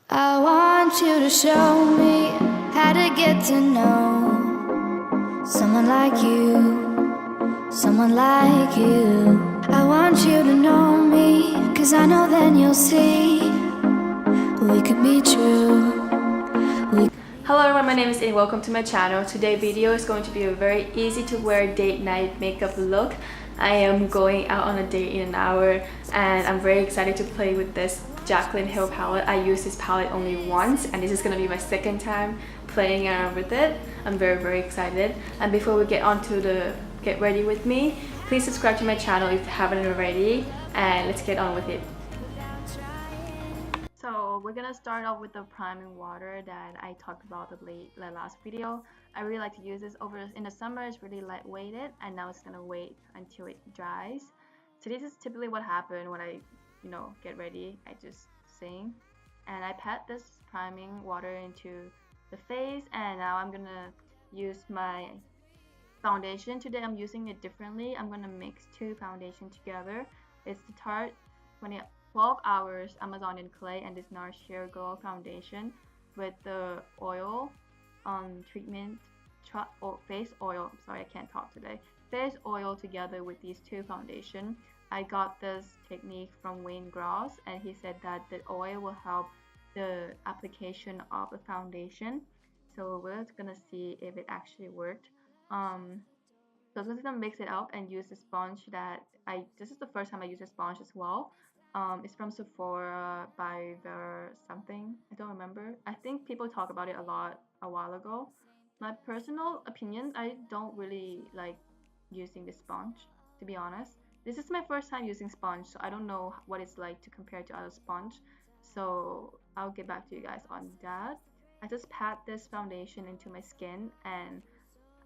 I want you to show me how to get to know someone like you, someone like you. I want you to know me, 'cause I know then you'll see we could be true. Hello everyone, my name is Amy. Welcome to my channel. Today's video is going to be a very easy to wear date night makeup look. I am going out on a date in an hour and I'm very excited to play with this Jaclyn Hill palette. I used this palette only once and this is going to be my second time playing around with it. I'm very excited. And before we get on to the get ready with me, please subscribe to my channel if you haven't already, and let's get on with it. So we're gonna start off with the priming water that I talked about the last video. I really like to use this over in the summer. It's really lightweighted, and now it's gonna wait until it dries. So this is typically what happens when I, get ready. I just sing, and I pat this priming water into the face, and now I'm gonna use my foundation. Today I'm using it differently. I'm gonna mix two foundation together. It's the Tarte 12 Hours Amazonian Clay and this NARS Sheer Glow Foundation with the oil treatment face oil. Sorry, I can't talk today. Face oil together with these two foundation. I got this technique from Wayne Gross, and he said that the oil will help the application of the foundation. So we're gonna see if it actually worked. So I'm just gonna mix it up and use the sponge that this is the first time I use a sponge as well. It's from Sephora by Ver something. I don't remember. I think people talk about it a lot a while ago. My personal opinion, I don't really like using this sponge, to be honest. This is my first time using sponge, so I don't know what it's like to compare to other sponge. So I'll get back to you guys on that. I just pat this foundation into my skin, and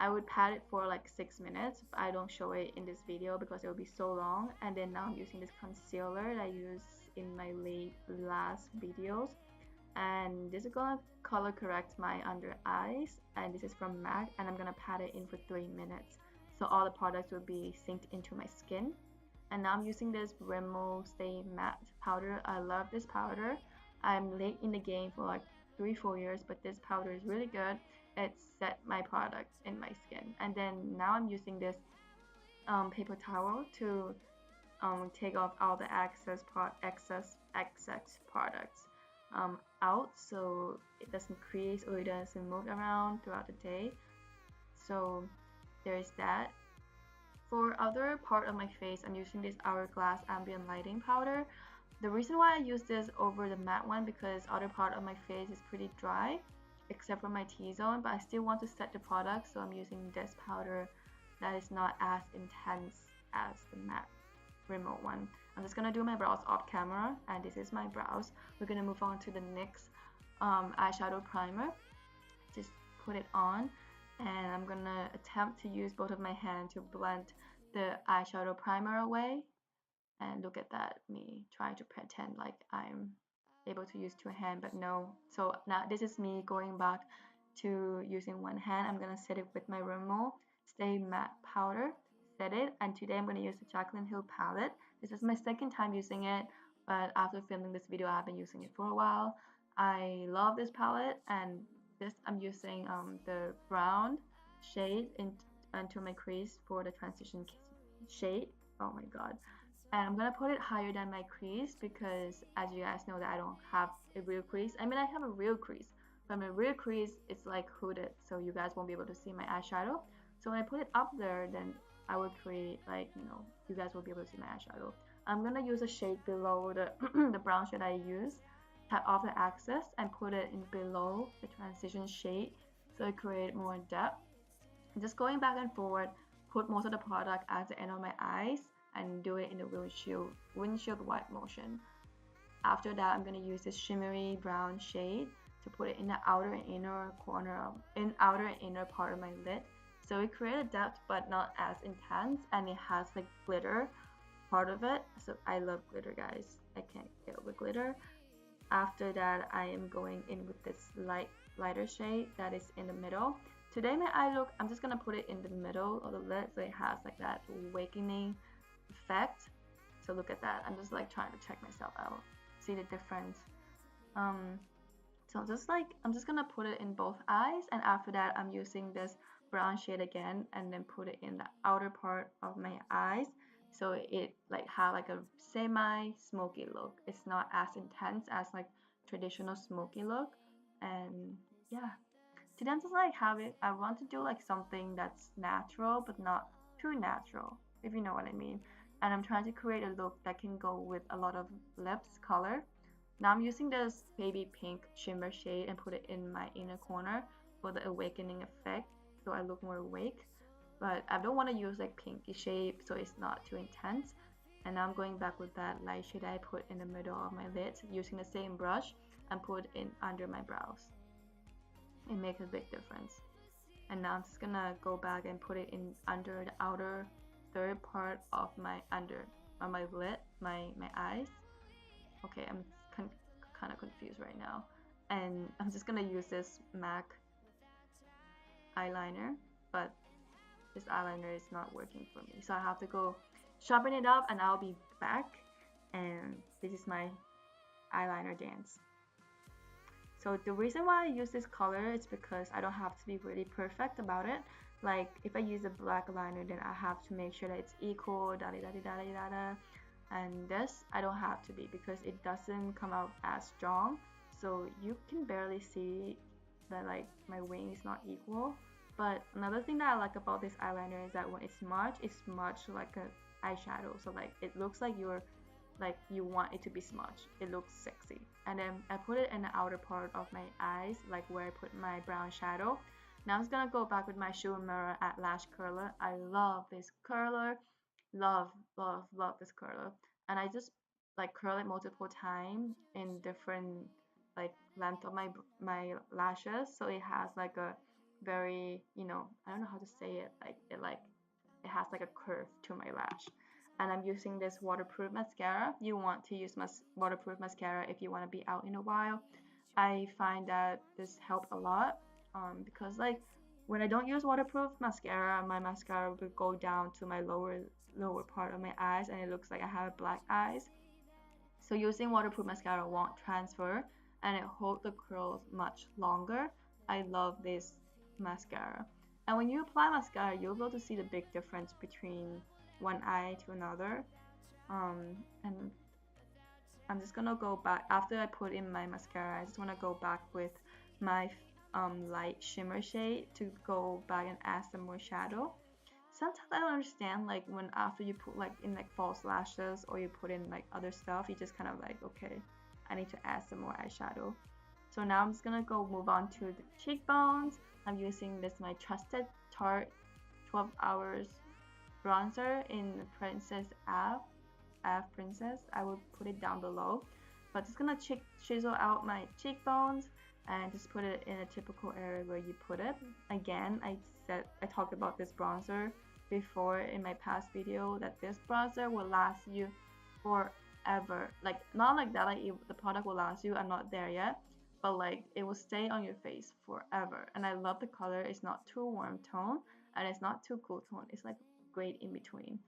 I would pat it for like 6 minutes. I don't show it in this video because it will be so long. And then now I'm using this concealer that I used in my last videos, and this is gonna color correct my under eyes, and this is from MAC, and I'm gonna pat it in for 3 minutes so all the products will be synced into my skin. And now I'm using this Rimmel Stay Matte powder. I love this powder. I'm late in the game for like 3-4 years, but this powder is really good. It set my products in my skin. And then now I'm using this paper towel to take off all the excess products out, so it doesn't crease or it doesn't move around throughout the day. So there's that. For other part of my face, I'm using this Hourglass Ambient Lighting Powder. The reason why I use this over the matte one because other part of my face is pretty dry except for my T-zone, but I still want to set the product, so I'm using this powder that is not as intense as the matte remote one. I'm just gonna do my brows off camera, and this is my brows. We're gonna move on to the NYX eyeshadow primer. Just put it on, and I'm gonna attempt to use both of my hands to blend the eyeshadow primer away. And look at that, me trying to pretend like I'm able to use two hands, but no. So now this is me going back to using one hand. I'm gonna set it with my Rimmel Stay Matte powder, set it, and today I'm gonna use the Jaclyn Hill palette. This is my second time using it, but after filming this video I've been using it for a while. I love this palette, and this I'm using the brown shade into my crease for the transition shade. Oh my god. And I'm gonna put it higher than my crease because, as you guys know, that I don't have a real crease. I mean, I have a real crease, but my real crease is like hooded, so you guys won't be able to see my eyeshadow. So when I put it up there, then I will create like, you guys will be able to see my eyeshadow. I'm gonna use a shade below the the brown shade I use, tap off the excess and put it in below the transition shade, so it create more depth. And just going back and forward, put most of the product at the end of my eyes and do it in the windshield wipe motion. After that, I'm gonna use this shimmery brown shade to put it in the outer and inner outer and inner part of my lid. So it creates a depth but not as intense, and it has like glitter part of it. So I love glitter, guys. I can't get over glitter. After that, I am going in with this lighter shade that is in the middle. Today my eye look, I'm just gonna put it in the middle of the lid so it has like that awakening effect. So look at that. I'm just like trying to check myself out, see the difference. So I'm just gonna put it in both eyes, and after that I'm using this brown shade again and then put it in the outer part of my eyes, so it like have like a semi smoky look. It's not as intense as like traditional smoky look. And yeah, today I'm just like I want to do like something that's natural but not too natural, if you know what I mean. And I'm trying to create a look that can go with a lot of lips color. Now I'm using this baby pink shimmer shade and put it in my inner corner for the awakening effect, so I look more awake. But I don't want to use like pinky shade so it's not too intense. And now I'm going back with that light shade I put in the middle of my lids using the same brush and put it under my brows. It makes a big difference. And now I'm just gonna go back and put it in under the outer third part of my my lid, my eyes. Okay, I'm kind of confused right now. And I'm just gonna use this MAC eyeliner, but this eyeliner is not working for me, so I have to go sharpen it up and I'll be back. And this is my eyeliner dance. So the reason why I use this color is because I don't have to be really perfect about it. Like if I use a black liner, then I have to make sure that it's equal, da da da da da da. And this I don't have to be, because it doesn't come out as strong, so you can barely see that like my wing is not equal. But another thing that I like about this eyeliner is that when it's smudged like an eyeshadow, so like it looks like you want it to be smudged. It looks sexy. And then I put it in the outer part of my eyes, like where I put my brown shadow. Now I'm just gonna go back with my UMERA Lash curler. I love this curler, love this curler. And I just like curl it multiple times in different like length of my lashes, so it has like a very, you know, I don't know how to say it, like it has like a curve to my lash. And I'm using this waterproof mascara. You want to use waterproof mascara if you want to be out in a while. I find that this helped a lot, because like when I don't use waterproof mascara, my mascara will go down to my lower part of my eyes and it looks like I have black eyes. So using waterproof mascara won't transfer and it holds the curls much longer. I love this mascara. And when you apply mascara, you'll be able to see the big difference between one eye to another. And I'm just gonna go back after I put in my mascara. I just want to go back with my light shimmer shade to go back and add some more shadow. Sometimes I don't understand, like when after you put like in like false lashes or you put in like other stuff, you just kind of like, okay, I need to add some more eyeshadow. So now I'm just gonna go move on to the cheekbones. I'm using this my trusted Tarte 12 Hours bronzer in Princess Ave Princess. I will put it down below, but just gonna chisel out my cheekbones and just put it in a typical area where you put it. Again, I talked about this bronzer before in my past video, that this bronzer will last you forever. Like not like that, like the product will last you, I'm not there yet, but like it will stay on your face forever. And I love the color. It's not too warm tone and it's not too cool tone. It's like great in between.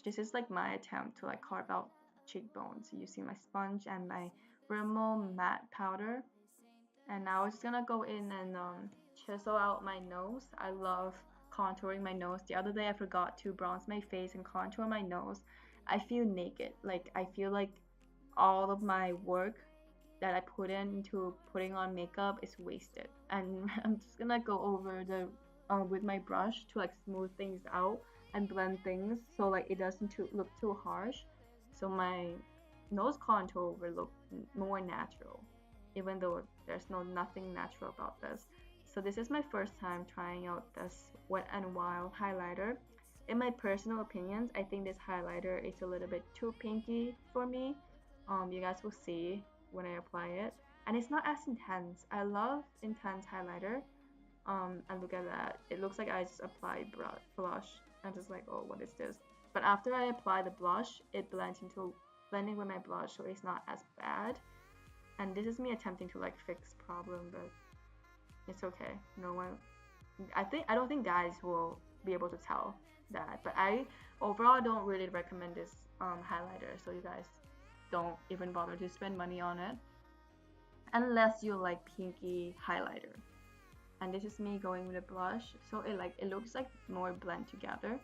This is like my attempt to like carve out cheekbones using my sponge and my Rimmel matte powder. And now I'm just gonna go in and chisel out my nose. I love contouring my nose. The other day I forgot to bronze my face and contour my nose. I feel naked. Like I feel like all of my work that I put into putting on makeup is wasted. And I'm just gonna go over the with my brush to like smooth things out and blend things so like it doesn't look too harsh. So my nose contour will look more natural, even though there's nothing natural about this. So this is my first time trying out this Wet n Wild highlighter. In my personal opinions, I think this highlighter is a little bit too pinky for me. You guys will see when I apply it, and it's not as intense. I love intense highlighter. And look at that, it looks like I just applied blush. I'm just like, oh, what is this? But after I apply the blush, it blending with my blush, so it's not as bad. And this is me attempting to like fix problem, but it's okay. No one, I don't think guys will be able to tell that. But I overall don't really recommend this highlighter, so you guys don't even bother to spend money on it. unless you like pinky highlighter. And this is me going with a blush, so it looks like more blend together.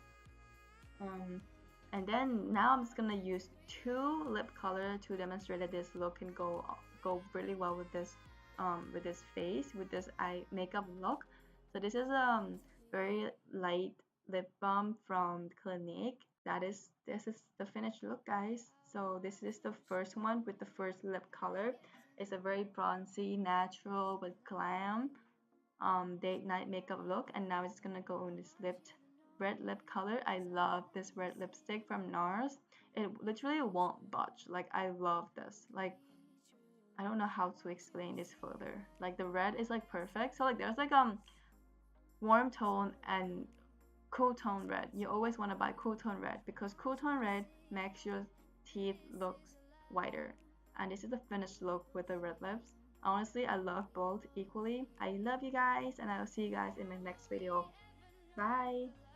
And then now I'm just gonna use 2 lip color to demonstrate that this look can go really well with this face, with this eye makeup look. So this is very light lip balm from Clinique. This is the finished look, guys. So this is the first one with the first lip color. It's a very bronzy, natural with glam date night makeup look, and now it's gonna go in this red lip color. I love this red lipstick from NARS. It literally won't budge. Like, I love this. Like, I don't know how to explain this further. Like, the red is like perfect. So like there's like warm tone and cool tone red. You always want to buy cool tone red because cool tone red makes your teeth look whiter. And this is the finished look with the red lips. Honestly, I love both equally. I love you guys, and I will see you guys in my next video. Bye!